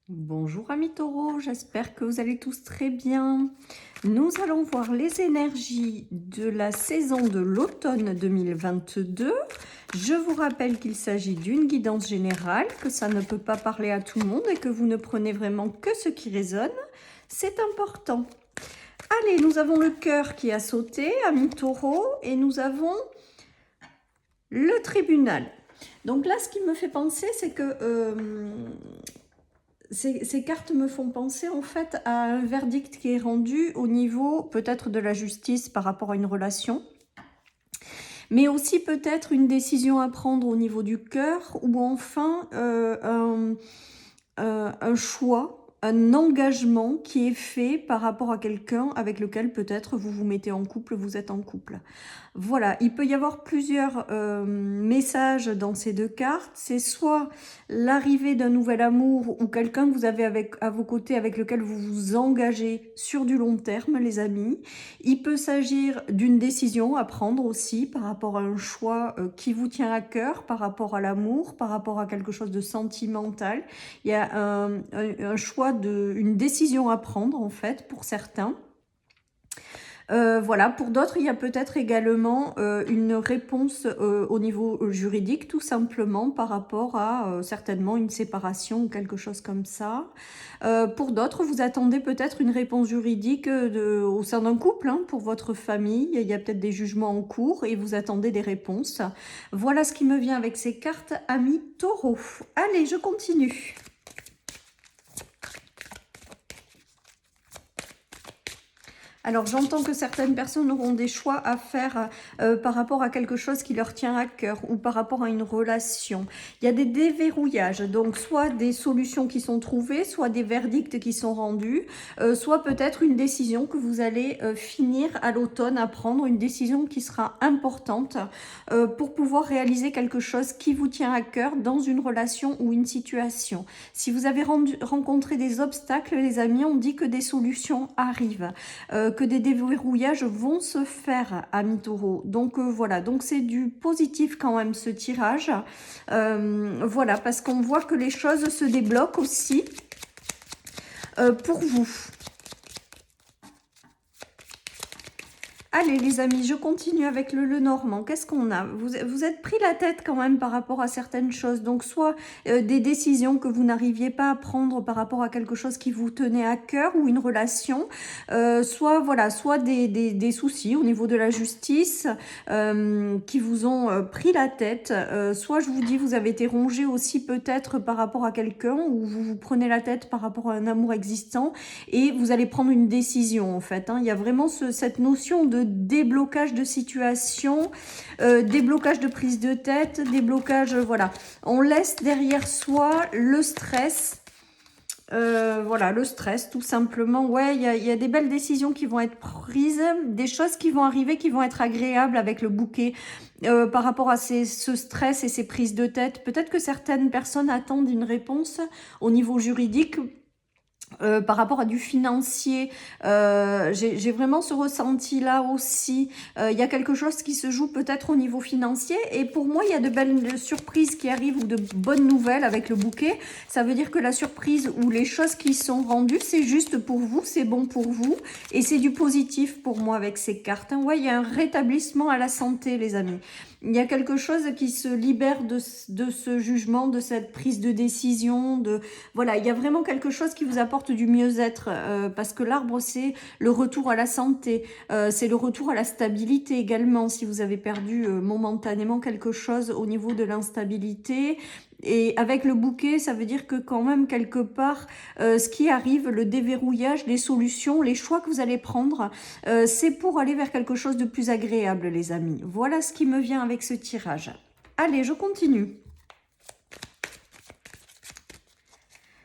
Bonjour amis taureaux, j'espère que vous allez tous très bien. Nous allons voir les énergies de la saison de l'automne 2022. Je vous rappelle qu'il s'agit d'une guidance générale, que ça ne peut pas parler à tout le monde et que vous ne prenez vraiment que ce qui résonne. C'est important. Allez, nous avons le cœur qui a sauté, amis taureaux, et nous avons le tribunal. Donc là, ce qui me fait penser, c'est que ces cartes me font penser en fait à un verdict qui est rendu au niveau peut-être de la justice par rapport à une relation, mais aussi peut-être une décision à prendre au niveau du cœur ou enfin un choix, un engagement qui est fait par rapport à quelqu'un avec lequel peut-être vous vous mettez en couple, vous êtes en couple. Voilà, il peut y avoir plusieurs messages dans ces deux cartes. C'est soit l'arrivée d'un nouvel amour ou quelqu'un que vous avez à vos côtés avec lequel vous vous engagez sur du long terme, les amis. Il peut s'agir d'une décision à prendre aussi par rapport à un choix qui vous tient à cœur, par rapport à l'amour, par rapport à quelque chose de sentimental. Il y a un choix, une décision à prendre en fait pour certains. Voilà, pour d'autres, il y a peut-être également une réponse au niveau juridique, tout simplement par rapport à certainement une séparation ou quelque chose comme ça. Pour d'autres, vous attendez peut-être une réponse juridique au sein d'un couple, hein, pour votre famille. Il y a peut-être des jugements en cours et vous attendez des réponses. Voilà ce qui me vient avec ces cartes, amis taureaux. Allez, je continue. Alors j'entends que certaines personnes auront des choix à faire par rapport à quelque chose qui leur tient à cœur ou par rapport à une relation. Il y a des déverrouillages, donc soit des solutions qui sont trouvées, soit des verdicts qui sont rendus, soit peut-être une décision que vous allez finir à l'automne à prendre, une décision qui sera importante pour pouvoir réaliser quelque chose qui vous tient à cœur dans une relation ou une situation. Si vous avez rencontré des obstacles, les amis, on dit que des solutions arrivent. Que des déverrouillages vont se faire, amis taureaux. Donc voilà, donc c'est du positif quand même ce tirage. Voilà, parce qu'on voit que les choses se débloquent aussi pour vous. Allez les amis, je continue avec le Lenormand. Qu'est-ce qu'on a? Vous êtes pris la tête quand même par rapport à certaines choses. Donc soit des décisions que vous n'arriviez pas à prendre par rapport à quelque chose qui vous tenait à cœur ou une relation. Soit voilà, soit des soucis au niveau de la justice qui vous ont pris la tête. Soit je vous dis, vous avez été rongé aussi peut-être par rapport à quelqu'un ou vous vous prenez la tête par rapport à un amour existant et vous allez prendre une décision en fait. Hein. Il y a vraiment cette notion de déblocage de situation, déblocage de prise de tête, déblocage, voilà. On laisse derrière soi le stress. Voilà, le stress, tout simplement. Ouais, il y a des belles décisions qui vont être prises, des choses qui vont arriver, qui vont être agréables avec le bouquet par rapport à ce stress et ces prises de tête. Peut-être que certaines personnes attendent une réponse au niveau juridique. Par rapport à du financier, j'ai vraiment ce ressenti-là aussi. Il y a quelque chose qui se joue peut-être au niveau financier. Et pour moi, il y a de belles surprises qui arrivent ou de bonnes nouvelles avec le bouquet. Ça veut dire que la surprise ou les choses qui sont rendues, c'est juste pour vous, c'est bon pour vous. Et c'est du positif pour moi avec ces cartes. Ouais, il y a un rétablissement à la santé, les amis. Il y a quelque chose qui se libère de ce jugement, de cette prise de décision. Voilà, il y a vraiment quelque chose qui vous apporte du mieux-être parce que l'arbre, c'est le retour à la santé. C'est le retour à la stabilité également si vous avez perdu momentanément quelque chose au niveau de l'instabilité. Et avec le bouquet, ça veut dire que quand même, quelque part, ce qui arrive, le déverrouillage, les solutions, les choix que vous allez prendre, c'est pour aller vers quelque chose de plus agréable, les amis. Voilà ce qui me vient avec ce tirage. Allez, je continue.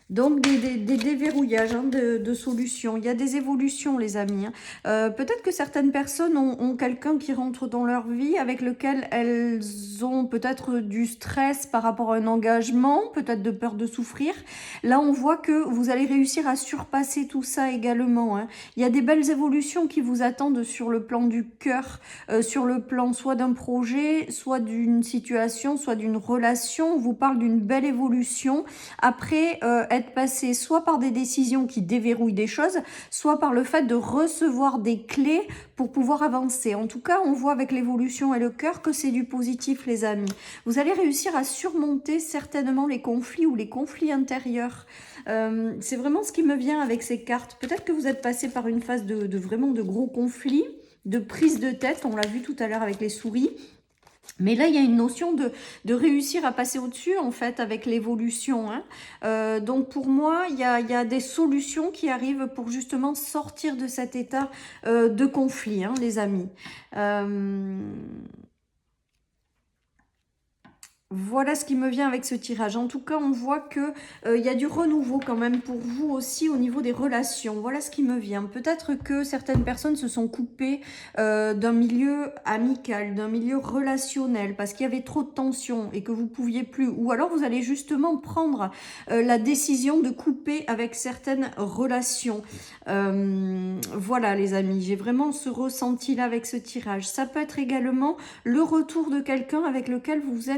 Donc des déverrouillages hein, de solutions. Il y a des évolutions les amis. Hein. Peut-être que certaines personnes ont quelqu'un qui rentre dans leur vie avec lequel elles ont peut-être du stress par rapport à un engagement, peut-être de peur de souffrir. Là on voit que vous allez réussir à surpasser tout ça également. Hein. Il y a des belles évolutions qui vous attendent sur le plan du cœur, sur le plan soit d'un projet, soit d'une situation, soit d'une relation. On vous parle d'une belle évolution. Après, être passé soit par des décisions qui déverrouillent des choses, soit par le fait de recevoir des clés pour pouvoir avancer. En tout cas, on voit avec l'évolution et le cœur que c'est du positif, les amis. Vous allez réussir à surmonter certainement les conflits ou les conflits intérieurs. C'est vraiment ce qui me vient avec ces cartes. Peut-être que vous êtes passé par une phase de vraiment de gros conflits, de prise de tête, on l'a vu tout à l'heure avec les souris. Mais là, il y a une notion de réussir à passer au-dessus, en fait, avec l'évolution. Hein. Donc, pour moi, il y a des solutions qui arrivent pour justement sortir de cet état de conflit, hein, les amis. Voilà ce qui me vient avec ce tirage. En tout cas, on voit que il y a du renouveau quand même pour vous aussi au niveau des relations. Voilà ce qui me vient. Peut-être que certaines personnes se sont coupées d'un milieu amical, d'un milieu relationnel, parce qu'il y avait trop de tension et que vous pouviez plus. Ou alors vous allez justement prendre la décision de couper avec certaines relations. Voilà les amis, j'ai vraiment ce ressenti-là avec ce tirage. Ça peut être également le retour de quelqu'un avec lequel vous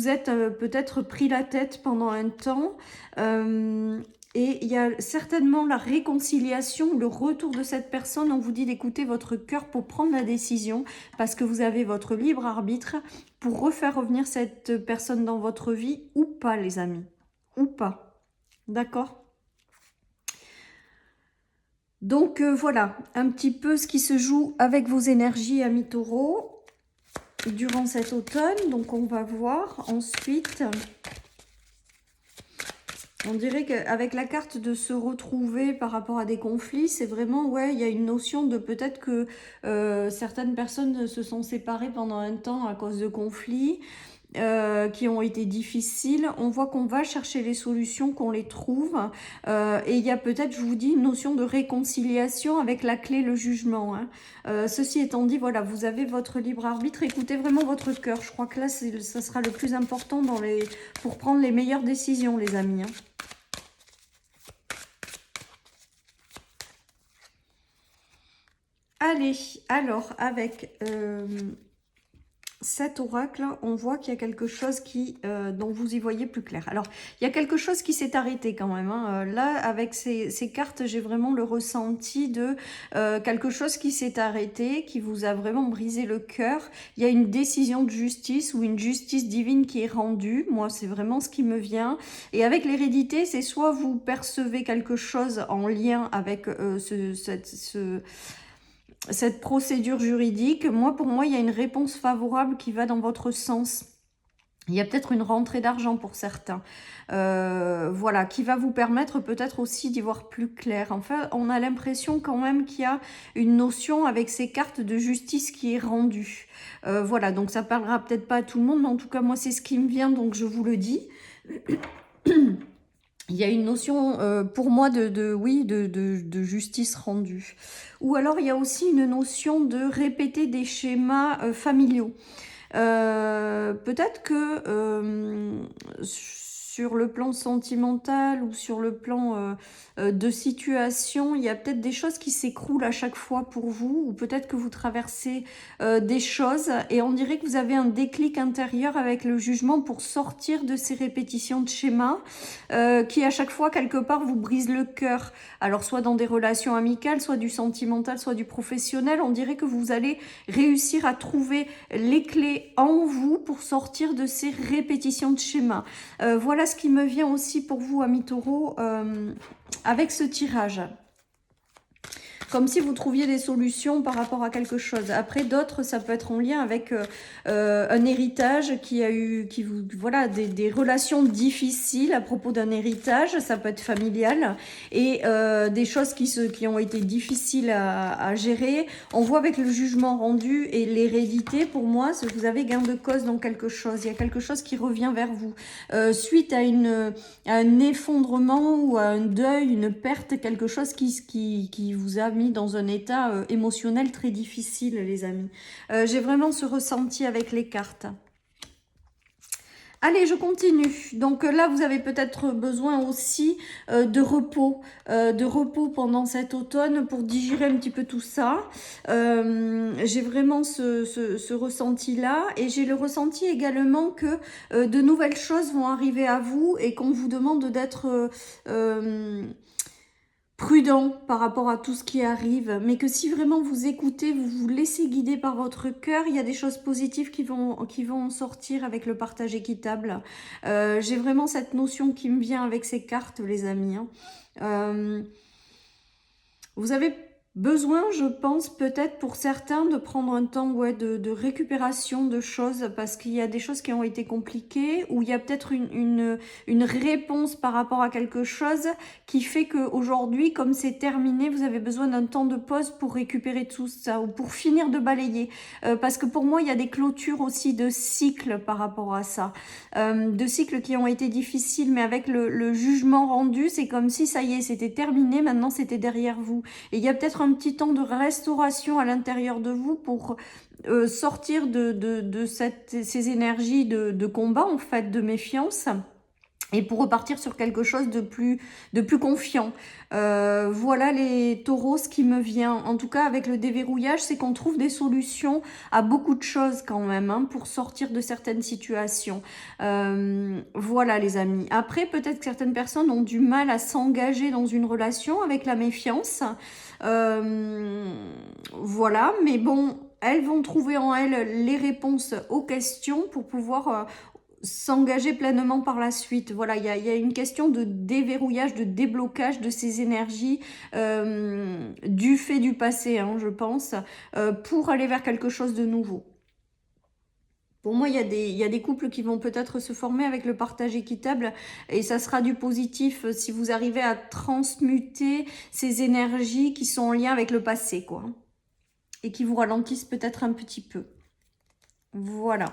êtes peut-être pris la tête pendant un temps. Et il y a certainement la réconciliation, le retour de cette personne. On vous dit d'écouter votre cœur pour prendre la décision parce que vous avez votre libre arbitre pour refaire revenir cette personne dans votre vie ou pas, les amis. Ou pas. D'accord ? Donc voilà, un petit peu ce qui se joue avec vos énergies, amis taureaux, durant cet automne. Donc on va voir ensuite. On dirait qu'avec la carte de se retrouver par rapport à des conflits, c'est vraiment, ouais, il y a une notion de peut-être que certaines personnes se sont séparées pendant un temps à cause de conflits. Qui ont été difficiles. On voit qu'on va chercher les solutions, qu'on les trouve. Et il y a peut-être, je vous dis, une notion de réconciliation avec la clé, le jugement. Hein. Ceci étant dit, voilà, vous avez votre libre arbitre. Écoutez vraiment votre cœur. Je crois que là, ça sera le plus important pour prendre les meilleures décisions, les amis. Hein. Allez, alors, avec... cet oracle, on voit qu'il y a quelque chose dont vous y voyez plus clair. Alors, il y a quelque chose qui s'est arrêté quand même. Hein. Là, avec ces cartes, j'ai vraiment le ressenti de quelque chose qui s'est arrêté, qui vous a vraiment brisé le cœur. Il y a une décision de justice ou une justice divine qui est rendue. Moi, c'est vraiment ce qui me vient. Et avec l'hérédité, c'est soit vous percevez quelque chose en lien avec cette procédure juridique. Pour moi, il y a une réponse favorable qui va dans votre sens. Il y a peut-être une rentrée d'argent pour certains. Voilà, qui va vous permettre peut-être aussi d'y voir plus clair. Enfin, on a l'impression quand même qu'il y a une notion avec ces cartes de justice qui est rendue. Voilà, donc ça parlera peut-être pas à tout le monde, mais en tout cas, moi, c'est ce qui me vient, donc je vous le dis. Il y a une notion pour moi de justice rendue. Ou alors il y a aussi une notion de répéter des schémas familiaux. Peut-être que sur le plan sentimental ou sur le plan de situation, il y a peut-être des choses qui s'écroulent à chaque fois pour vous, ou peut-être que vous traversez des choses et on dirait que vous avez un déclic intérieur avec le jugement pour sortir de ces répétitions de schémas qui à chaque fois quelque part vous brisent le cœur. Alors soit dans des relations amicales, soit du sentimental, soit du professionnel, on dirait que vous allez réussir à trouver les clés en vous pour sortir de ces répétitions de schémas. Voilà ce qui me vient aussi pour vous, amis taureaux, avec ce tirage. Comme si vous trouviez des solutions par rapport à quelque chose. Après, d'autres, ça peut être en lien avec un héritage voilà, des relations difficiles à propos d'un héritage. Ça peut être familial et des choses qui ont été difficiles à gérer. On voit avec le jugement rendu et l'hérédité, pour moi, vous avez gain de cause dans quelque chose. Il y a quelque chose qui revient vers vous. Suite à un effondrement ou à un deuil, une perte, quelque chose qui vous a mis dans un état émotionnel très difficile, les amis. J'ai vraiment ce ressenti avec les cartes. Allez, je continue. Donc là, vous avez peut-être besoin aussi de repos pendant cet automne pour digérer un petit peu tout ça. J'ai vraiment ce ressenti-là et j'ai le ressenti également que de nouvelles choses vont arriver à vous et qu'on vous demande d'être prudent par rapport à tout ce qui arrive, mais que si vraiment vous écoutez, vous vous laissez guider par votre cœur, il y a des choses positives qui vont sortir avec le partage équitable. J'ai vraiment cette notion qui me vient avec ces cartes, les amis, hein. Euh, Vous avez besoin, je pense, peut-être pour certains, de prendre un temps de récupération de choses parce qu'il y a des choses qui ont été compliquées ou il y a peut-être une réponse par rapport à quelque chose qui fait qu'aujourd'hui, comme c'est terminé, vous avez besoin d'un temps de pause pour récupérer tout ça ou pour finir de balayer. Parce que pour moi, il y a des clôtures aussi de cycles par rapport à ça. De cycles qui ont été difficiles, mais avec le jugement rendu, c'est comme si ça y est, c'était terminé, maintenant c'était derrière vous. Et il y a peut-être un petit temps de restauration à l'intérieur de vous pour sortir de ces énergies de combat, en fait, de méfiance. Et pour repartir sur quelque chose de plus confiant. Voilà les taureaux, ce qui me vient. En tout cas, avec le déverrouillage, c'est qu'on trouve des solutions à beaucoup de choses quand même, hein, pour sortir de certaines situations. Voilà les amis. Après, peut-être que certaines personnes ont du mal à s'engager dans une relation avec la méfiance. Voilà, mais bon, elles vont trouver en elles les réponses aux questions pour pouvoir s'engager pleinement par la suite. Voilà, il y a une question de déverrouillage, de déblocage de ces énergies du fait du passé, hein, je pense, pour aller vers quelque chose de nouveau. Pour moi, il y a des couples qui vont peut-être se former avec le partage équitable et ça sera du positif si vous arrivez à transmuter ces énergies qui sont en lien avec le passé, quoi. Et qui vous ralentissent peut-être un petit peu. Voilà.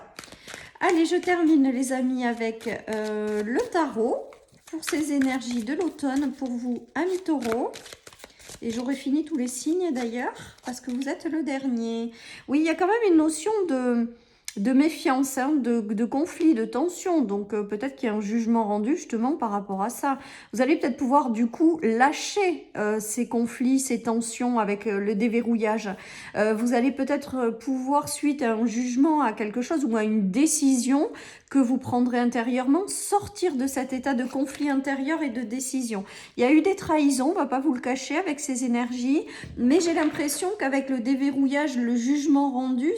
Allez, je termine les amis avec le tarot pour ces énergies de l'automne pour vous, amis taureaux. Et j'aurai fini tous les signes d'ailleurs parce que vous êtes le dernier. Oui, il y a quand même une notion de méfiance, hein, de conflit, de tension. Donc peut-être qu'il y a un jugement rendu justement par rapport à ça. Vous allez peut-être pouvoir du coup lâcher ces conflits, ces tensions avec le déverrouillage. Vous allez peut-être pouvoir, suite à un jugement, à quelque chose ou à une décision que vous prendrez intérieurement, sortir de cet état de conflit intérieur et de décision. Il y a eu des trahisons, on ne va pas vous le cacher avec ces énergies, mais j'ai l'impression qu'avec le déverrouillage, le jugement rendu,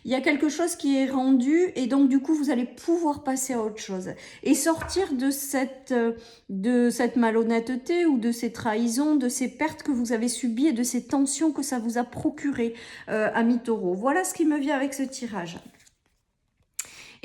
il y a quelque chose qui est rendu et donc du coup vous allez pouvoir passer à autre chose et sortir de cette malhonnêteté ou de ces trahisons, de ces pertes que vous avez subies et de ces tensions que ça vous a procuré, amis taureaux. Voilà ce qui me vient avec ce tirage.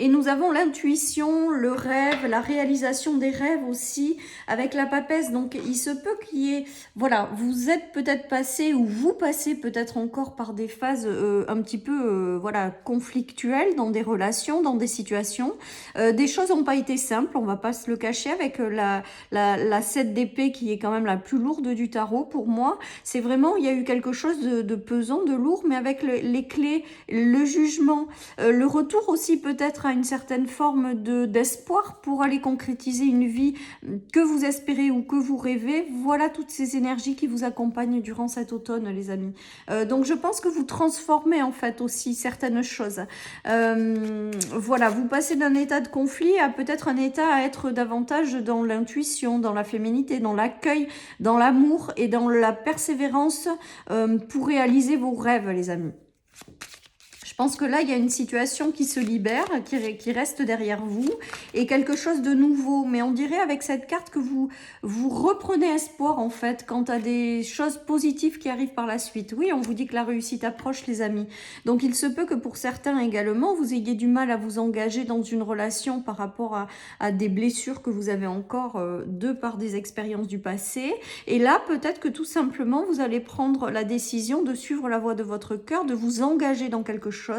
Et nous avons l'intuition, le rêve, la réalisation des rêves aussi avec la papesse. Donc il se peut qu'il y ait, voilà, vous êtes peut-être passé ou vous passez peut-être encore par des phases un petit peu voilà, conflictuelles dans des relations, dans des situations. Des choses n'ont pas été simples, on va pas se le cacher avec la 7 d'épée qui est quand même la plus lourde du tarot pour moi. C'est vraiment, il y a eu quelque chose de pesant, de lourd, mais avec les clés, le jugement, le retour aussi peut-être à une certaine forme d'espoir pour aller concrétiser une vie que vous espérez ou que vous rêvez. Voilà toutes ces énergies qui vous accompagnent durant cet automne, les amis. Donc je pense que vous transformez en fait aussi certaines choses. Voilà, vous passez d'un état de conflit à peut-être un état à être davantage dans l'intuition, dans la féminité, dans l'accueil, dans l'amour et dans la persévérance pour réaliser vos rêves, les amis. Je pense que là, il y a une situation qui se libère, qui reste derrière vous, et quelque chose de nouveau. Mais on dirait avec cette carte que vous reprenez espoir, en fait, quant à des choses positives qui arrivent par la suite. Oui, on vous dit que la réussite approche, les amis. Donc, il se peut que pour certains également, vous ayez du mal à vous engager dans une relation par rapport à des blessures que vous avez encore de par des expériences du passé. Et là, peut-être que tout simplement, vous allez prendre la décision de suivre la voie de votre cœur, de vous engager dans quelque chose,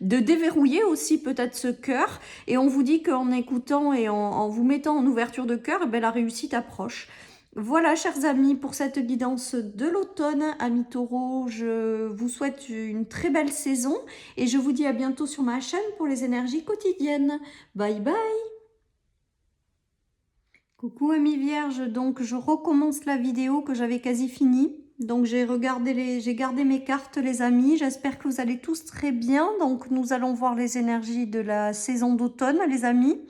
de déverrouiller aussi peut-être ce cœur, et on vous dit qu'en écoutant et en vous mettant en ouverture de cœur, eh bien, la réussite approche. Voilà, chers amis, pour cette guidance de l'automne. Amis taureaux, je vous souhaite une très belle saison et je vous dis à bientôt sur ma chaîne pour les énergies quotidiennes. Bye bye! Coucou amis vierges, donc je recommence la vidéo que j'avais quasi finie. Donc j'ai gardé mes cartes les amis, j'espère que vous allez tous très bien. Donc nous allons voir les énergies de la saison d'automne les amis.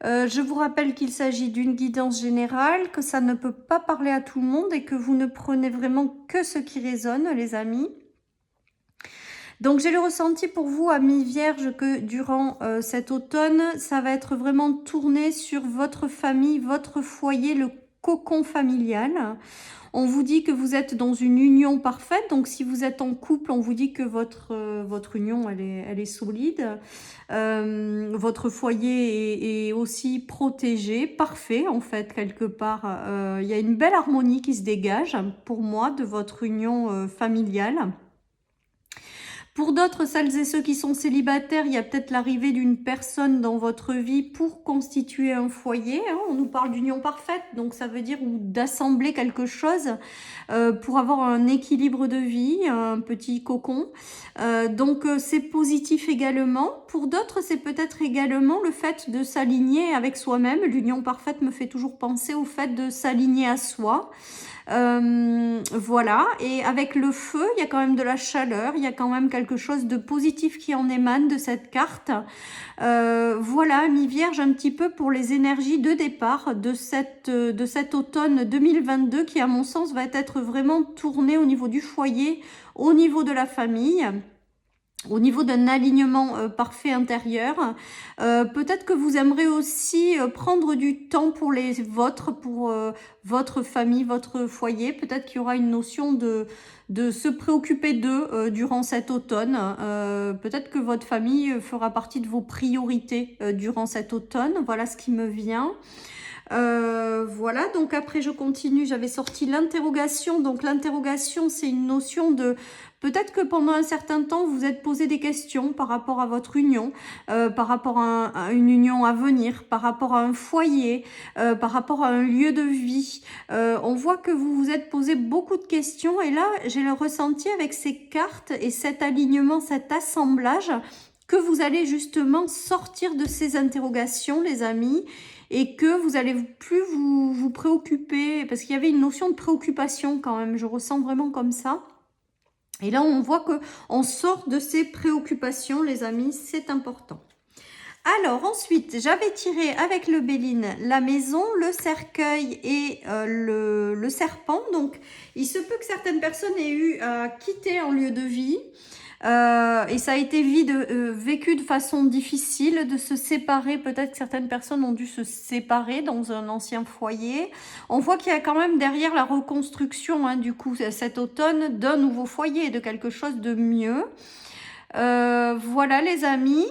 Je vous rappelle qu'il s'agit d'une guidance générale, que ça ne peut pas parler à tout le monde et que vous ne prenez vraiment que ce qui résonne, les amis. Donc j'ai le ressenti pour vous, amis vierges, que durant cet automne, ça va être vraiment tourné sur votre famille, votre foyer, le cocon familial. On vous dit que vous êtes dans une union parfaite, donc si vous êtes en couple, on vous dit que votre union, elle est solide. Votre foyer est aussi protégé, parfait en fait, quelque part. Il y a une belle harmonie qui se dégage, pour moi, de votre union familiale. Pour d'autres, celles et ceux qui sont célibataires, il y a peut-être l'arrivée d'une personne dans votre vie pour constituer un foyer. Hein. On nous parle d'union parfaite, donc ça veut dire ou d'assembler quelque chose pour avoir un équilibre de vie, un petit cocon. Donc c'est positif également. Pour d'autres, c'est peut-être également le fait de s'aligner avec soi-même. L'union parfaite me fait toujours penser au fait de s'aligner à soi. Voilà, et avec le feu, il y a quand même de la chaleur, il y a quand même quelque chose de positif qui en émane de cette carte. Voilà, mi-vierge, un petit peu pour les énergies de départ de cet automne 2022 qui, à mon sens, va être vraiment tourné au niveau du foyer, au niveau de la famille. Au niveau d'un alignement parfait intérieur. Peut-être que vous aimerez aussi prendre du temps pour les vôtres, pour votre famille, votre foyer. Peut-être qu'il y aura une notion de se préoccuper d'eux durant cet automne. Peut-être que votre famille fera partie de vos priorités durant cet automne. Voilà ce qui me vient. Voilà, donc après je continue, j'avais sorti l'interrogation. Donc l'interrogation, c'est une notion de... Peut-être que pendant un certain temps, vous vous êtes posé des questions par rapport à votre union, par rapport à une union à venir, par rapport à un foyer, par rapport à un lieu de vie. On voit que vous vous êtes posé beaucoup de questions et là, j'ai le ressenti avec ces cartes et cet alignement, cet assemblage, que vous allez justement sortir de ces interrogations, les amis, et que vous allez plus vous préoccuper, parce qu'il y avait une notion de préoccupation quand même, je ressens vraiment comme ça. Et là, on voit que on sort de ces préoccupations, les amis, c'est important. Alors ensuite, j'avais tiré avec le Béline la maison, le cercueil et le serpent. Donc, il se peut que certaines personnes aient eu à quitter un lieu de vie. Et ça a été vécu de façon difficile, de se séparer. Peut-être que certaines personnes ont dû se séparer dans un ancien foyer. On voit qu'il y a quand même derrière la reconstruction, hein, du coup, cet automne, d'un nouveau foyer, de quelque chose de mieux. Voilà les amis.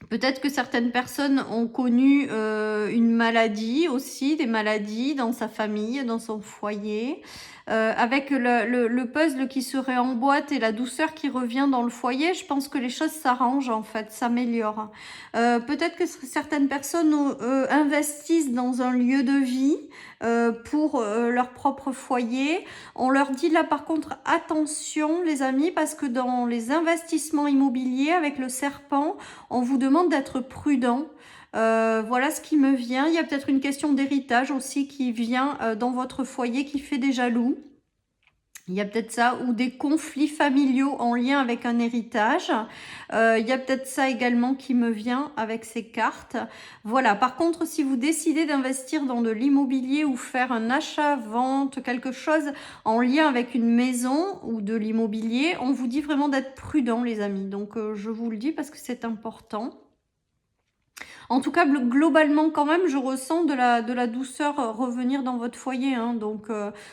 Peut-être que certaines personnes ont connu une maladie aussi, des maladies dans sa famille, dans son foyer. Avec le puzzle qui serait en boîte et la douceur qui revient dans le foyer, je pense que les choses s'arrangent en fait, s'améliorent. Peut-être que certaines personnes investissent dans un lieu de vie pour leur propre foyer. On leur dit là par contre attention les amis, parce que dans les investissements immobiliers avec le serpent, on vous demande d'être prudent. Voilà ce qui me vient. Il y a peut-être une question d'héritage aussi qui vient dans votre foyer qui fait des jaloux. Il y a peut-être ça, ou des conflits familiaux en lien avec un héritage. Il y a peut-être ça également qui me vient avec ces cartes. Voilà, par contre, si vous décidez d'investir dans de l'immobilier ou faire un achat, vente, quelque chose en lien avec une maison ou de l'immobilier, on vous dit vraiment d'être prudent, les amis. Donc, je vous le dis parce que c'est important. En tout cas, globalement, quand même, je ressens de la douceur revenir dans votre foyer. Hein. Donc,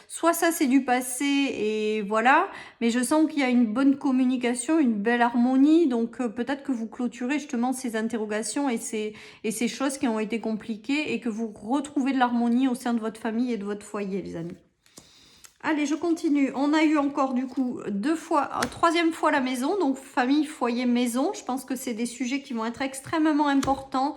soit ça, c'est du passé et voilà. Mais je sens qu'il y a une bonne communication, une belle harmonie. Donc, peut-être que vous clôturez justement ces interrogations et ces choses qui ont été compliquées et que vous retrouvez de l'harmonie au sein de votre famille et de votre foyer, les amis. Allez, je continue. On a eu encore du coup troisième fois la maison, donc famille, foyer, maison. Je pense que c'est des sujets qui vont être extrêmement importants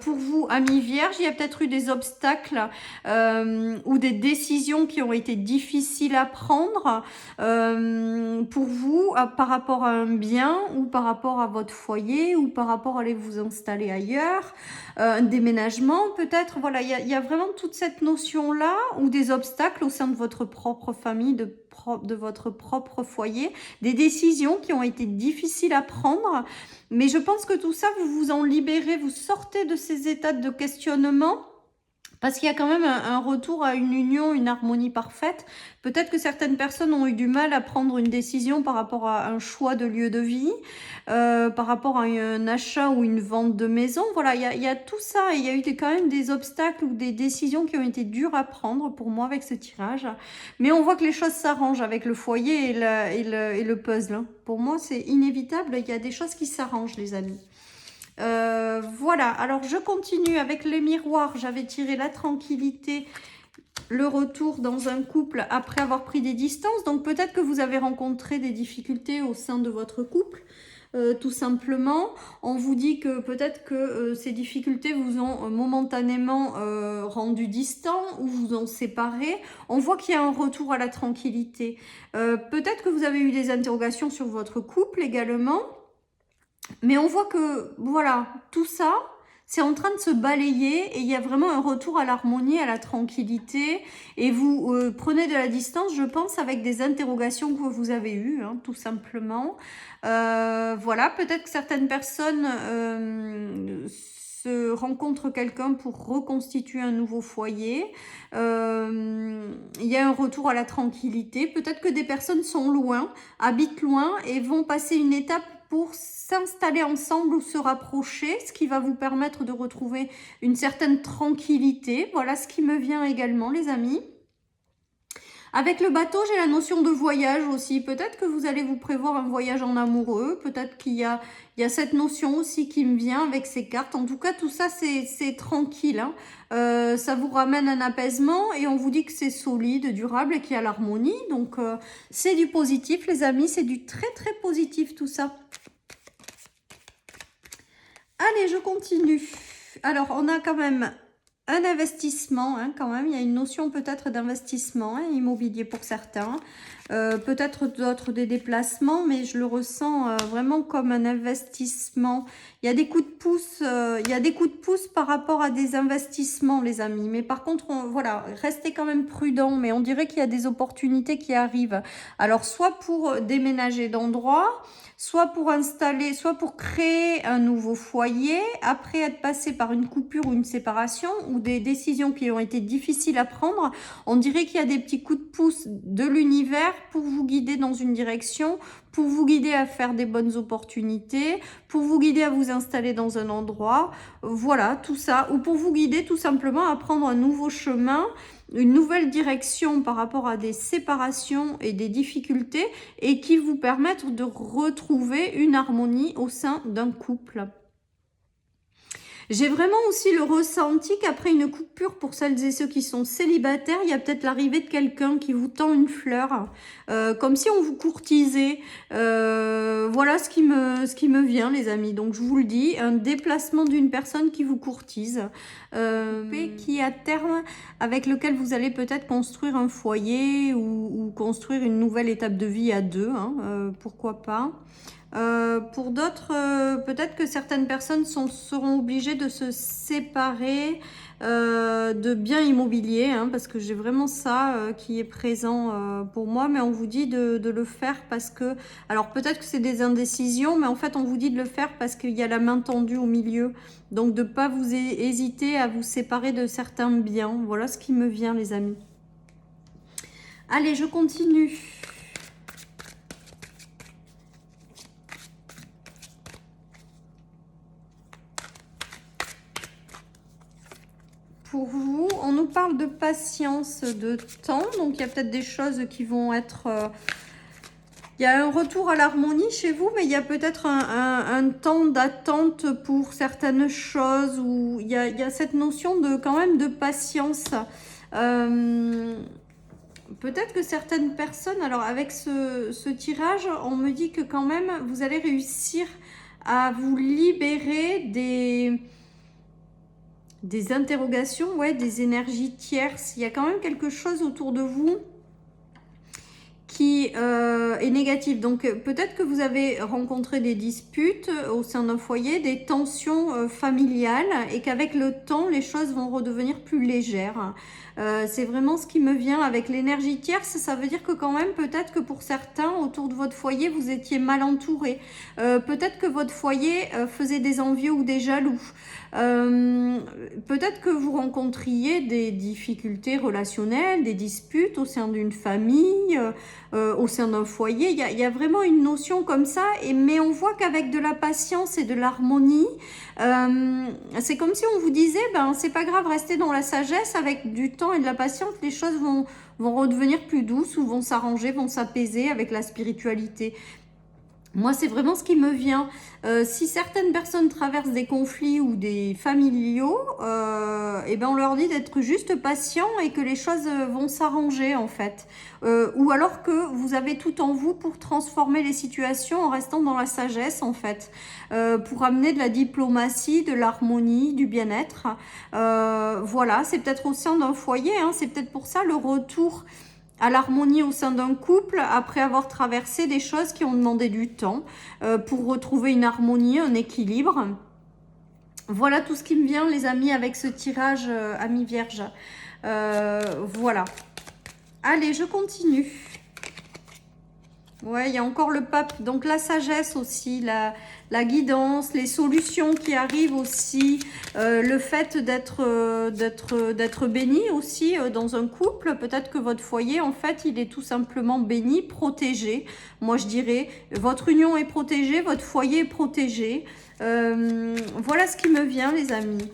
pour vous, amis vierges. Il y a peut-être eu des obstacles ou des décisions qui ont été difficiles à prendre pour vous par rapport à un bien ou par rapport à votre foyer ou par rapport à aller vous installer ailleurs. Un déménagement peut-être. Voilà, il y a vraiment toute cette notion-là ou des obstacles au sein de votre propre famille, de votre propre foyer, des décisions qui ont été difficiles à prendre. Mais je pense que tout ça, vous vous en libérez, vous sortez de ces états de questionnement. Parce qu'il y a quand même un retour à une union, une harmonie parfaite. Peut-être que certaines personnes ont eu du mal à prendre une décision par rapport à un choix de lieu de vie, par rapport à un achat ou une vente de maison. Voilà, il y a tout ça. Et il y a eu quand même des obstacles ou des décisions qui ont été dures à prendre pour moi avec ce tirage. Mais on voit que les choses s'arrangent avec le foyer et le puzzle, hein. Pour moi, c'est inévitable. Il y a des choses qui s'arrangent, les amis. Voilà, alors je continue avec les miroirs. J'avais tiré la tranquillité, le retour dans un couple après avoir pris des distances. Donc peut-être que vous avez rencontré des difficultés au sein de votre couple. Tout simplement, on vous dit que peut-être que ces difficultés vous ont momentanément rendu distant ou vous ont séparé. On voit qu'il y a un retour à la tranquillité. Peut-être que vous avez eu des interrogations sur votre couple également. Mais on voit que, voilà, tout ça, c'est en train de se balayer et il y a vraiment un retour à l'harmonie, à la tranquillité. Et vous prenez de la distance, je pense, avec des interrogations que vous avez eues, hein, tout simplement. Voilà, peut-être que certaines personnes se rencontrent quelqu'un pour reconstituer un nouveau foyer. Il y a un retour à la tranquillité. Peut-être que des personnes sont loin, habitent loin et vont passer une étape pour s'installer ensemble ou se rapprocher, ce qui va vous permettre de retrouver une certaine tranquillité. Voilà ce qui me vient également, les amis. Avec le bateau, j'ai la notion de voyage aussi. Peut-être que vous allez vous prévoir un voyage en amoureux. Peut-être qu'il y a cette notion aussi qui me vient avec ces cartes. En tout cas, tout ça, c'est tranquille, hein. Ça vous ramène un apaisement et on vous dit que c'est solide, durable et qu'il y a l'harmonie. Donc, c'est du positif, les amis. C'est du très, très positif, tout ça. Allez, je continue. Alors, on a quand même un investissement, hein, quand même. Il y a une notion peut-être d'investissement, hein, immobilier pour certains. Peut-être d'autres des déplacements, mais je le ressens vraiment comme un investissement. Il y a des coups de pouce, par rapport à des investissements, les amis. Mais par contre, voilà, restez quand même prudents. Mais on dirait qu'il y a des opportunités qui arrivent. Alors, soit pour déménager d'endroit, soit pour installer, soit pour créer un nouveau foyer, après être passé par une coupure ou une séparation, ou des décisions qui ont été difficiles à prendre. On dirait qu'il y a des petits coups de pouce de l'univers pour vous guider dans une direction, pour vous guider à faire des bonnes opportunités, pour vous guider à vous installer dans un endroit. Voilà, tout ça. Ou pour vous guider tout simplement à prendre un nouveau chemin, une nouvelle direction par rapport à des séparations et des difficultés et qui vous permettent de retrouver une harmonie au sein d'un couple. J'ai vraiment aussi le ressenti qu'après une coupure, pour celles et ceux qui sont célibataires, il y a peut-être l'arrivée de quelqu'un qui vous tend une fleur, comme si on vous courtisait. Voilà ce qui me vient, les amis. Donc, je vous le dis, un déplacement d'une personne qui vous courtise, qui à terme, avec lequel vous allez peut-être construire un foyer ou construire une nouvelle étape de vie à deux, hein, pourquoi pas. Pour d'autres, peut-être que certaines personnes seront obligées de se séparer de biens immobiliers, hein, parce que j'ai vraiment ça qui est présent pour moi, mais on vous dit de le faire parce que, alors peut-être que c'est des indécisions, mais en fait on vous dit de le faire parce qu'il y a la main tendue au milieu, donc de ne pas vous hésiter à vous séparer de certains biens. Voilà ce qui me vient, les amis. Allez, je continue. Pour vous, on nous parle de patience, de temps, donc il y a peut-être des choses qui vont être... il y a un retour à l'harmonie chez vous, mais il y a peut-être un temps d'attente pour certaines choses, où il y a cette notion de quand même de patience. Peut-être que certaines personnes, alors avec ce tirage, on me dit que quand même, vous allez réussir à vous libérer des interrogations, ouais, des énergies tierces. Il y a quand même quelque chose autour de vous qui est négatif. Donc peut-être que vous avez rencontré des disputes au sein d'un foyer, des tensions familiales, et qu'avec le temps, les choses vont redevenir plus légères. C'est vraiment ce qui me vient avec l'énergie tierce. Ça veut dire que quand même, peut-être que pour certains, autour de votre foyer, vous étiez mal entouré. Peut-être que votre foyer faisait des envieux ou des jaloux. Peut-être que vous rencontriez des difficultés relationnelles, des disputes au sein d'une famille, au sein d'un foyer. Il y a vraiment une notion comme ça, mais on voit qu'avec de la patience et de l'harmonie, c'est comme si on vous disait, ben c'est pas grave, restez dans la sagesse, avec du temps et de la patience, les choses vont redevenir plus douces ou vont s'arranger, vont s'apaiser avec la spiritualité. Moi, c'est vraiment ce qui me vient. Si certaines personnes traversent des conflits ou des familiaux, eh ben on leur dit d'être juste patient et que les choses vont s'arranger en fait. Ou alors que vous avez tout en vous pour transformer les situations en restant dans la sagesse en fait. Pour amener de la diplomatie, de l'harmonie, du bien-être. Voilà, c'est peut-être au sein d'un foyer, hein, c'est peut-être pour ça le retour à l'harmonie au sein d'un couple après avoir traversé des choses qui ont demandé du temps pour retrouver une harmonie, un équilibre. Voilà tout ce qui me vient les amis avec ce tirage Amis Vierge. Voilà. Allez, je continue. Ouais, il y a encore le pape. Donc la sagesse aussi, la guidance, les solutions qui arrivent aussi, le fait d'être béni aussi dans un couple. Peut-être que votre foyer, en fait, il est tout simplement béni, protégé. Moi, je dirais, votre union est protégée, votre foyer est protégé. Voilà ce qui me vient, les amis.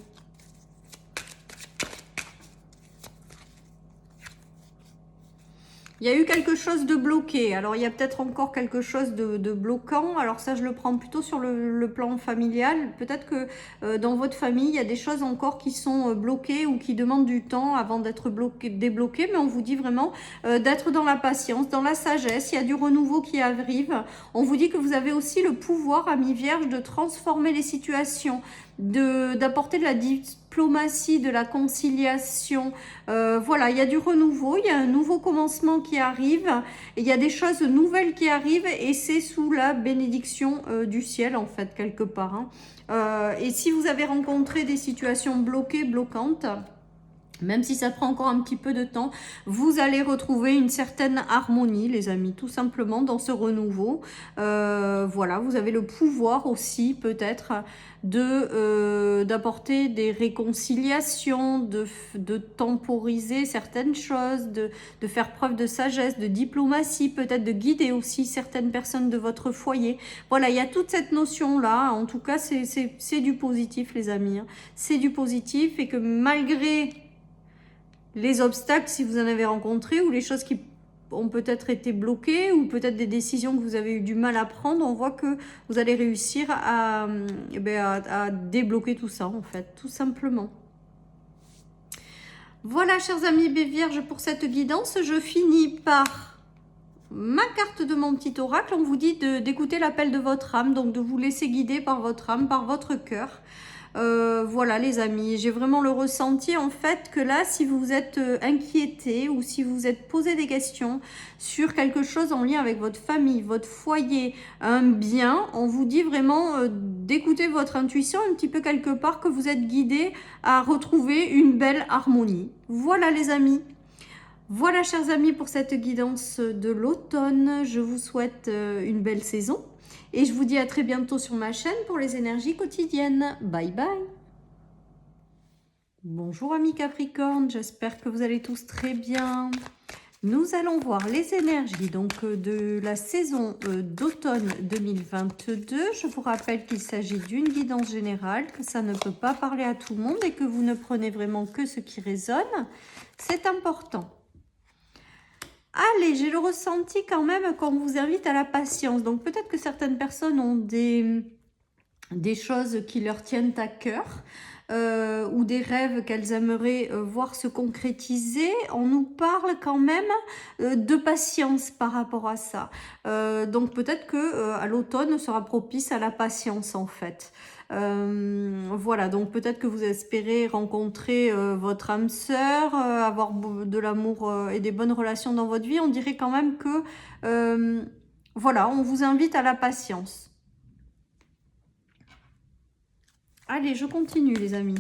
Il y a eu quelque chose de bloqué. Alors, il y a peut-être encore quelque chose de bloquant. Alors ça, je le prends plutôt sur le plan familial. Peut-être que dans votre famille, il y a des choses encore qui sont bloquées ou qui demandent du temps avant d'être débloquées. Mais on vous dit vraiment d'être dans la patience, dans la sagesse. Il y a du renouveau qui arrive. On vous dit que vous avez aussi le pouvoir, Amis Vierges, de transformer les situations, d'apporter de la diplomatie, de la conciliation. Voilà, il y a du renouveau, il y a un nouveau commencement qui arrive, et il y a des choses nouvelles qui arrivent, et c'est sous la bénédiction du ciel en fait, quelque part. Hein. Et si vous avez rencontré des situations bloquées, bloquantes, même si ça prend encore un petit peu de temps, vous allez retrouver une certaine harmonie, les amis, tout simplement dans ce renouveau. Voilà, vous avez le pouvoir aussi peut-être d'apporter des réconciliations, de temporiser certaines choses, de faire preuve de sagesse, de diplomatie, peut-être de guider aussi certaines personnes de votre foyer. Voilà, il y a toute cette notion-là. En tout cas, c'est du positif, les amis. Hein. C'est du positif, et que malgré les obstacles, si vous en avez rencontré, ou les choses qui ont peut-être été bloquées, ou peut-être des décisions que vous avez eu du mal à prendre, on voit que vous allez réussir à débloquer tout ça, en fait, tout simplement. Voilà, chers amis Vierges, pour cette guidance, je finis par ma carte de mon petit oracle. On vous dit d'écouter l'appel de votre âme, donc de vous laisser guider par votre âme, par votre cœur. Voilà les amis, j'ai vraiment le ressenti en fait que là, si vous êtes inquiété ou si vous êtes posé des questions sur quelque chose en lien avec votre famille, votre foyer, un bien, on vous dit vraiment d'écouter votre intuition un petit peu quelque part, que vous êtes guidé à retrouver une belle harmonie. Voilà les amis. Voilà chers amis pour cette guidance de l'automne. Je vous souhaite une belle saison. Et je vous dis à très bientôt sur ma chaîne pour les énergies quotidiennes. Bye bye. Bonjour amis Capricorne, j'espère que vous allez tous très bien. Nous allons voir les énergies donc de la saison d'automne 2022. Je vous rappelle qu'il s'agit d'une guidance générale, que ça ne peut pas parler à tout le monde et que vous ne prenez vraiment que ce qui résonne. C'est important. Allez, j'ai le ressenti quand même qu'on vous invite à la patience. Donc peut-être que certaines personnes ont des des choses qui leur tiennent à cœur. Ou des rêves qu'elles aimeraient voir se concrétiser, on nous parle quand même de patience par rapport à ça. Donc peut-être que à l'automne sera propice à la patience en fait. Voilà, donc peut-être que vous espérez rencontrer votre âme sœur, avoir de l'amour et des bonnes relations dans votre vie. On dirait quand même que voilà, on vous invite à la patience. Allez, je continue les amis.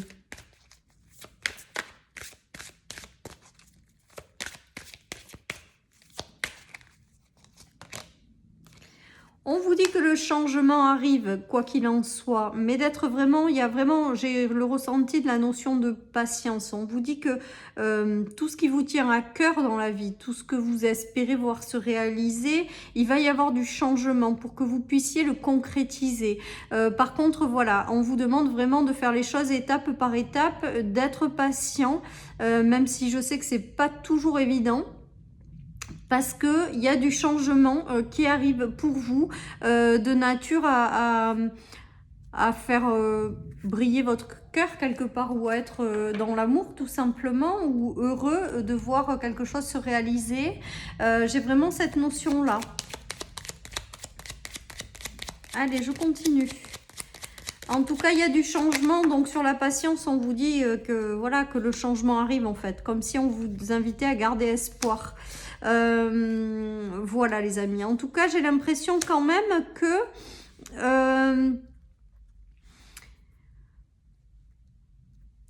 On vous dit que le changement arrive, quoi qu'il en soit, mais d'être vraiment, il y a vraiment, j'ai le ressenti de la notion de patience. On vous dit que tout ce qui vous tient à cœur dans la vie, tout ce que vous espérez voir se réaliser, il va y avoir du changement pour que vous puissiez le concrétiser. Par contre, voilà, on vous demande vraiment de faire les choses étape par étape, d'être patient, même si je sais que c'est pas toujours évident. Parce qu'il y a du changement qui arrive pour vous, de nature à faire briller votre cœur quelque part, ou à être dans l'amour tout simplement, ou heureux de voir quelque chose se réaliser. J'ai vraiment cette notion-là. Allez, je continue. En tout cas, il y a du changement, donc sur la patience, on vous dit que voilà, que le changement arrive en fait, comme si on vous invitait à garder espoir. Voilà les amis. En tout cas, j'ai l'impression quand même que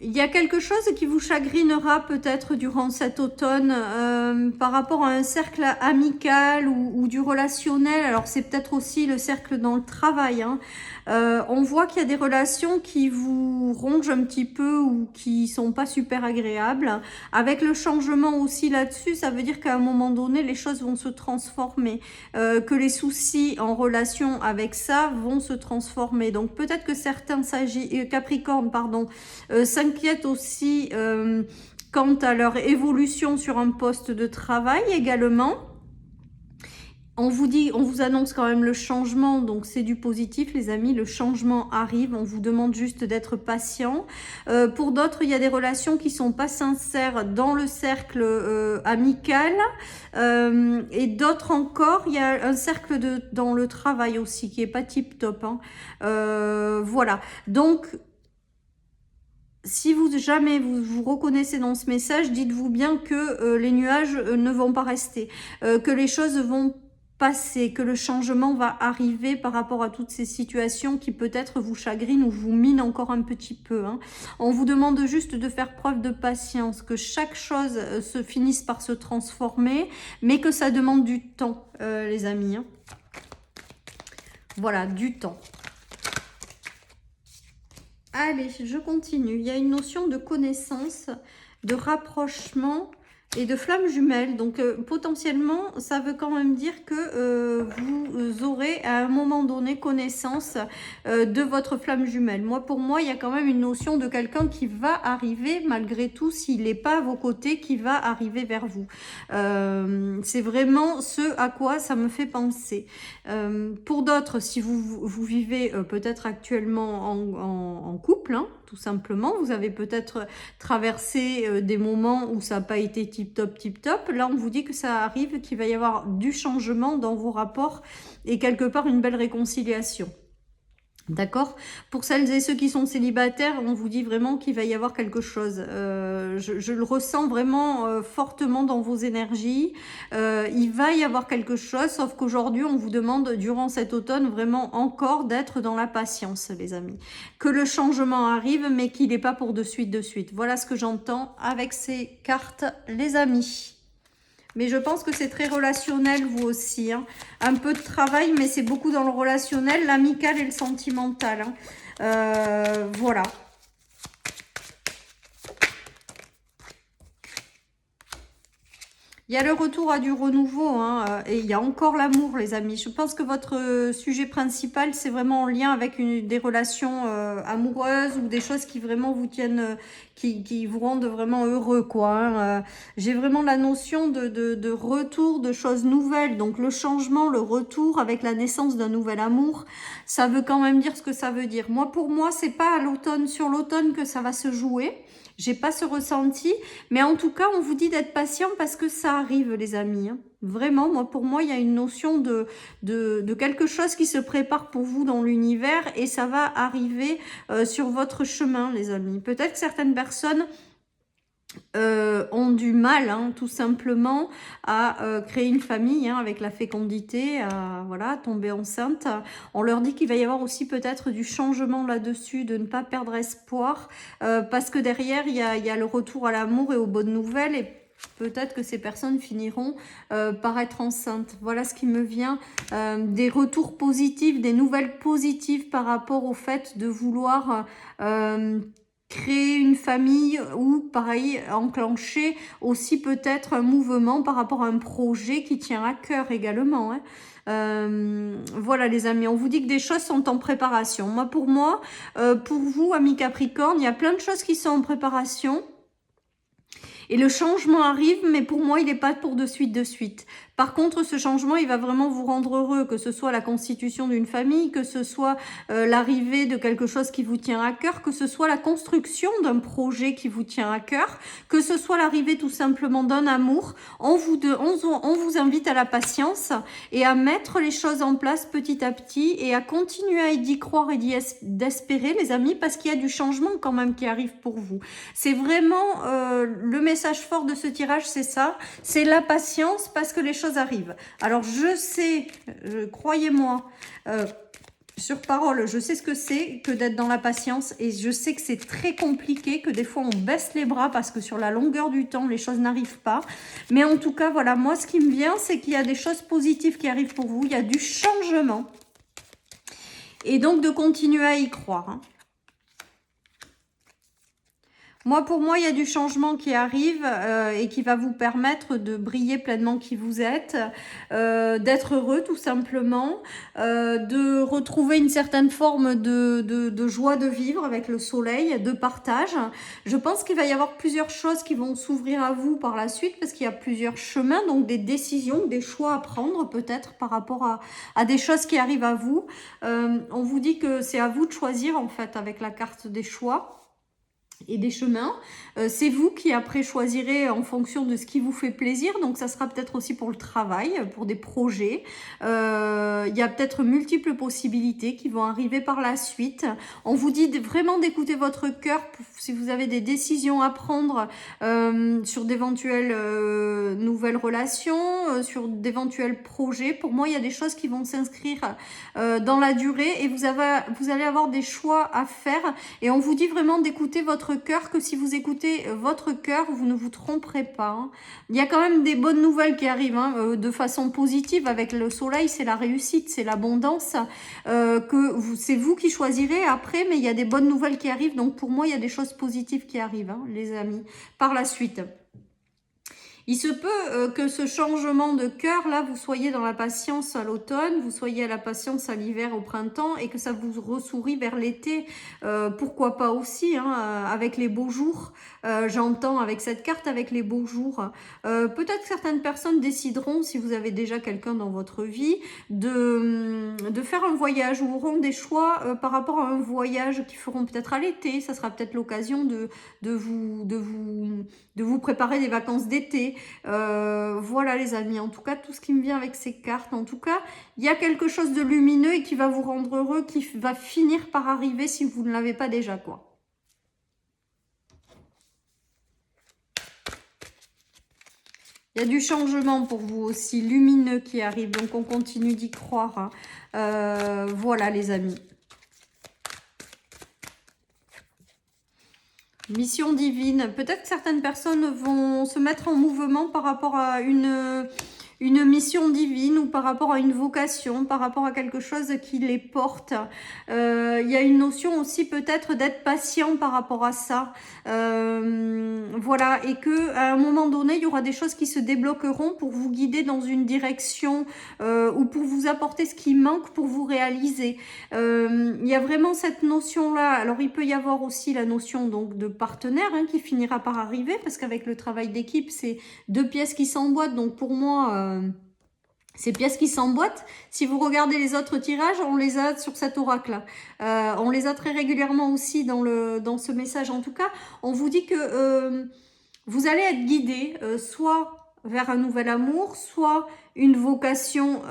il y a quelque chose qui vous chagrinera peut-être durant cet automne par rapport à un cercle amical ou du relationnel. Alors c'est peut-être aussi le cercle dans le travail, hein. On voit qu'il y a des relations qui vous rongent un petit peu ou qui sont pas super agréables. Avec le changement aussi là-dessus, ça veut dire qu'à un moment donné, les choses vont se transformer. Que les soucis en relation avec ça vont se transformer. Donc peut-être que certains Capricornes, pardon, s'inquiètent aussi quant à leur évolution sur un poste de travail également. On vous dit, on vous annonce quand même le changement, donc c'est du positif les amis, le changement arrive, on vous demande juste d'être patient. Pour d'autres, il y a des relations qui sont pas sincères dans le cercle amical, et d'autres encore, il y a un cercle dans le travail aussi qui est pas tip top, hein. Voilà, donc si jamais vous vous reconnaissez dans ce message, dites-vous bien que les nuages ne vont pas rester, que les choses vont passer, que le changement va arriver par rapport à toutes ces situations qui peut-être vous chagrinent ou vous minent encore un petit peu, hein. On vous demande juste de faire preuve de patience, que chaque chose se finisse par se transformer, mais que ça demande du temps, les amis, hein. Voilà, du temps. Allez, je continue. Il y a une notion de connaissance, de rapprochement et de flamme jumelle. Donc potentiellement, ça veut quand même dire que vous aurez à un moment donné connaissance de votre flamme jumelle. Pour moi, il y a quand même une notion de quelqu'un qui va arriver, malgré tout, s'il n'est pas à vos côtés, qui va arriver vers vous. C'est vraiment ce à quoi ça me fait penser. Pour d'autres, si vous vivez peut-être actuellement en couple, hein, tout simplement, vous avez peut-être traversé des moments où ça n'a pas été tip top. Là, on vous dit que ça arrive, qu'il va y avoir du changement dans vos rapports et quelque part une belle réconciliation. D'accord? Pour celles et ceux qui sont célibataires, on vous dit vraiment qu'il va y avoir quelque chose. Je le ressens vraiment fortement dans vos énergies. Il va y avoir quelque chose, sauf qu'aujourd'hui, on vous demande, durant cet automne, vraiment encore d'être dans la patience, les amis. Que le changement arrive, mais qu'il n'est pas pour de suite. Voilà ce que j'entends avec ces cartes, les amis. Mais je pense que c'est très relationnel, vous aussi, hein. Un peu de travail, mais c'est beaucoup dans le relationnel, l'amical et le sentimental, hein. Voilà. Il y a le retour à du renouveau, hein, et il y a encore l'amour, les amis. Je pense que votre sujet principal, c'est vraiment en lien avec des relations amoureuses ou des choses qui vraiment vous tiennent, qui vous rendent vraiment heureux, quoi. Hein. J'ai vraiment la notion de retour, de choses nouvelles. Donc le changement, le retour avec la naissance d'un nouvel amour, ça veut quand même dire ce que ça veut dire. Moi, pour moi, c'est pas à l'automne, sur l'automne que ça va se jouer. J'ai pas ce ressenti, mais en tout cas, on vous dit d'être patient parce que ça arrive, les amis. Hein. Vraiment, moi, pour moi, il y a une notion de quelque chose qui se prépare pour vous dans l'univers et ça va arriver sur votre chemin, les amis. Peut-être que certaines personnes ont du mal, hein, tout simplement, à créer une famille hein, avec la fécondité, à voilà, tomber enceinte. On leur dit qu'il va y avoir aussi peut-être du changement là-dessus, de ne pas perdre espoir, parce que derrière, il y a le retour à l'amour et aux bonnes nouvelles, et peut-être que ces personnes finiront par être enceintes. Voilà ce qui me vient, des retours positifs, des nouvelles positives par rapport au fait de vouloir créer une famille ou pareil enclencher aussi peut-être un mouvement par rapport à un projet qui tient à cœur également. Hein. Voilà les amis, on vous dit que des choses sont en préparation. Pour moi, pour vous amis Capricorne, il y a plein de choses qui sont en préparation. Et le changement arrive, mais pour moi, il n'est pas pour de suite de suite. Par contre, ce changement, il va vraiment vous rendre heureux, que ce soit la constitution d'une famille, que ce soit l'arrivée de quelque chose qui vous tient à cœur, que ce soit la construction d'un projet qui vous tient à cœur, que ce soit l'arrivée tout simplement d'un amour. On vous invite à la patience et à mettre les choses en place petit à petit et à continuer à y croire et d'espérer, les amis, parce qu'il y a du changement quand même qui arrive pour vous. C'est vraiment le message fort de ce tirage, c'est ça, c'est la patience parce que les choses arrivent. Alors je sais, croyez-moi, sur parole, je sais ce que c'est que d'être dans la patience et je sais que c'est très compliqué, que des fois on baisse les bras parce que sur la longueur du temps, les choses n'arrivent pas. Mais en tout cas, voilà, moi ce qui me vient, c'est qu'il y a des choses positives qui arrivent pour vous, il y a du changement. Et donc de continuer à y croire. Hein. Pour moi, il y a du changement qui arrive et qui va vous permettre de briller pleinement qui vous êtes, d'être heureux tout simplement, de retrouver une certaine forme de joie de vivre avec le soleil, de partage. Je pense qu'il va y avoir plusieurs choses qui vont s'ouvrir à vous par la suite parce qu'il y a plusieurs chemins, donc des décisions, des choix à prendre peut-être par rapport à des choses qui arrivent à vous. On vous dit que c'est à vous de choisir en fait avec la carte des choix et des chemins. C'est vous qui après choisirez en fonction de ce qui vous fait plaisir. Donc ça sera peut-être aussi pour le travail, pour des projets. Il y a peut-être multiples possibilités qui vont arriver par la suite. On vous dit vraiment d'écouter votre cœur si vous avez des décisions à prendre sur d'éventuelles nouvelles relations, sur d'éventuels projets. Pour moi, il y a des choses qui vont s'inscrire dans la durée et vous allez avoir des choix à faire. Et on vous dit vraiment d'écouter votre cœur, que si vous écoutez votre cœur, vous ne vous tromperez pas. Hein. Il y a quand même des bonnes nouvelles qui arrivent hein, de façon positive avec le soleil, c'est la réussite, c'est l'abondance, c'est vous qui choisirez après, mais il y a des bonnes nouvelles qui arrivent. Donc pour moi, il y a des choses positives qui arrivent, hein, les amis, par la suite. Il se peut que ce changement de cœur, là, vous soyez dans la patience à l'automne, vous soyez à la patience à l'hiver, au printemps, et que ça vous ressourit vers l'été. Pourquoi pas aussi, hein, avec les beaux jours. J'entends avec cette carte, avec les beaux jours. Peut-être que certaines personnes décideront, si vous avez déjà quelqu'un dans votre vie, de faire un voyage, ou auront des choix par rapport à un voyage qu'ils feront peut-être à l'été. Ça sera peut-être l'occasion de vous préparer des vacances d'été. Voilà les amis, en tout cas tout ce qui me vient avec ces cartes, en tout cas il y a quelque chose de lumineux et qui va vous rendre heureux, qui va finir par arriver si vous ne l'avez pas déjà quoi. Il y a du changement pour vous aussi, lumineux qui arrive, donc on continue d'y croire. Hein. Voilà les amis. Mission divine. Peut-être que certaines personnes vont se mettre en mouvement par rapport à une une mission divine ou par rapport à une vocation, par rapport à quelque chose qui les porte. Il y a une notion aussi peut-être d'être patient par rapport à ça. Voilà, et que à un moment donné, il y aura des choses qui se débloqueront pour vous guider dans une direction ou pour vous apporter ce qui manque pour vous réaliser. Il y a vraiment cette notion-là. Alors, il peut y avoir aussi la notion donc de partenaire hein, qui finira par arriver parce qu'avec le travail d'équipe, c'est deux pièces qui s'emboîtent. Donc, pour moi... ces pièces qui s'emboîtent, si vous regardez les autres tirages, on les a sur cet oracle. On les a très régulièrement aussi dans ce message. En tout cas, on vous dit que vous allez être guidé soit vers un nouvel amour, soit une vocation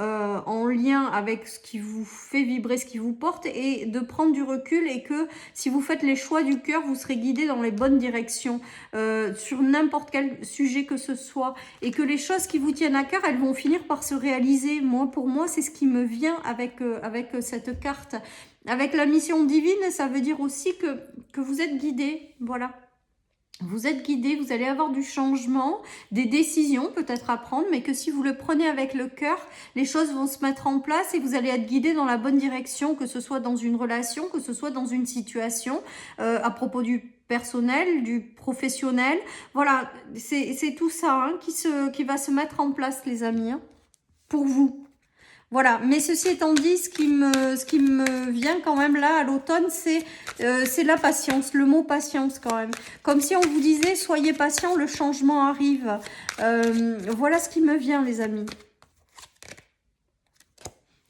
en lien avec ce qui vous fait vibrer, ce qui vous porte, et de prendre du recul et que si vous faites les choix du cœur, vous serez guidé dans les bonnes directions sur n'importe quel sujet que ce soit et que les choses qui vous tiennent à cœur, elles vont finir par se réaliser. Pour moi, c'est ce qui me vient avec cette carte. Avec la mission divine, ça veut dire aussi que vous êtes guidé, voilà. Vous êtes guidé, vous allez avoir du changement, des décisions peut-être à prendre, mais que si vous le prenez avec le cœur, les choses vont se mettre en place et vous allez être guidé dans la bonne direction, que ce soit dans une relation, que ce soit dans une situation, à propos du personnel, du professionnel. Voilà, c'est tout ça hein, qui va se mettre en place, les amis, hein, pour vous. Voilà, mais ceci étant dit, ce qui me vient quand même là à l'automne, c'est la patience, le mot patience quand même. Comme si on vous disait, soyez patient, le changement arrive. Voilà ce qui me vient les amis.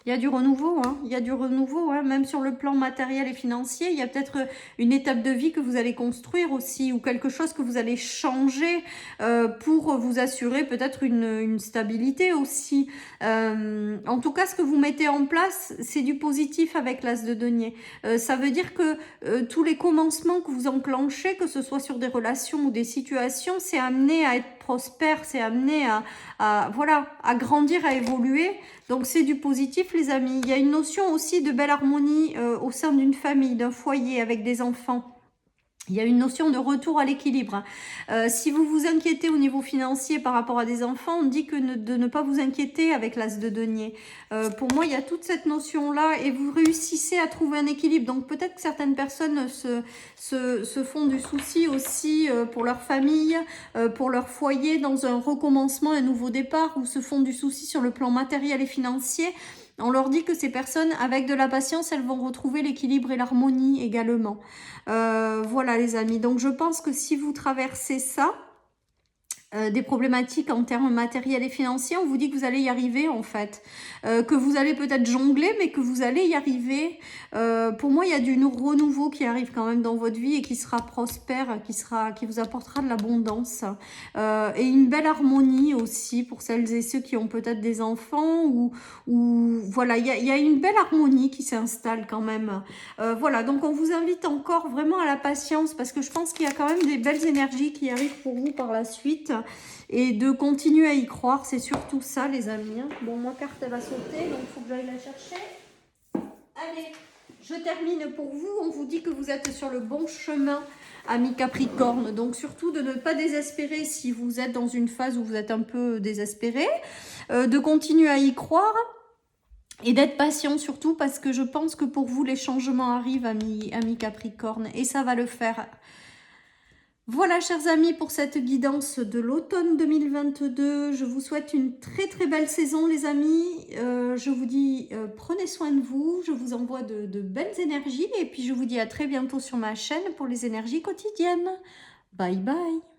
Il y a du renouveau, hein. Il y a du renouveau, hein. Même sur le plan matériel et financier. Il y a peut-être une étape de vie que vous allez construire aussi ou quelque chose que vous allez changer pour vous assurer peut-être une stabilité aussi. En tout cas, ce que vous mettez en place, c'est du positif avec l'As de denier. Ça veut dire que tous les commencements que vous enclenchez, que ce soit sur des relations ou des situations, c'est amené à être prospère, c'est amené voilà, à grandir, à évoluer. Donc c'est du positif les amis. Il y a une notion aussi de belle harmonie au sein d'une famille, d'un foyer avec des enfants. Il y a une notion de retour à l'équilibre. Si vous vous inquiétez au niveau financier par rapport à des enfants, on dit que de ne pas vous inquiéter avec l'As de denier. Pour moi, il y a toute cette notion-là et vous réussissez à trouver un équilibre. Donc peut-être que certaines personnes se font du souci aussi pour leur famille, pour leur foyer, dans un recommencement, un nouveau départ, ou se font du souci sur le plan matériel et financier. On leur dit que ces personnes, avec de la patience, elles vont retrouver l'équilibre et l'harmonie également. Voilà les amis, donc je pense que si vous traversez ça, des problématiques en termes matériels et financiers, on vous dit que vous allez y arriver en fait, que vous allez peut-être jongler mais que vous allez y arriver. Pour moi il y a du renouveau qui arrive quand même dans votre vie et qui sera prospère, qui vous apportera de l'abondance et une belle harmonie aussi pour celles et ceux qui ont peut-être des enfants ou voilà, il y a une belle harmonie qui s'installe quand même. Voilà, donc on vous invite encore vraiment à la patience parce que je pense qu'il y a quand même des belles énergies qui arrivent pour vous par la suite. Et de continuer à y croire, c'est surtout ça les amis. Bon, ma carte elle va sauter, donc il faut que j'aille la chercher. Allez, je termine pour vous. On vous dit que vous êtes sur le bon chemin, amis Capricorne. Donc surtout de ne pas désespérer si vous êtes dans une phase où vous êtes un peu désespéré. De continuer à y croire. Et d'être patient surtout parce que je pense que pour vous les changements arrivent, amis Capricorne. Et ça va le faire. Voilà, chers amis, pour cette guidance de l'automne 2022. Je vous souhaite une très très belle saison, les amis. Je vous dis, prenez soin de vous. Je vous envoie de belles énergies. Et puis, je vous dis à très bientôt sur ma chaîne pour les énergies quotidiennes. Bye bye.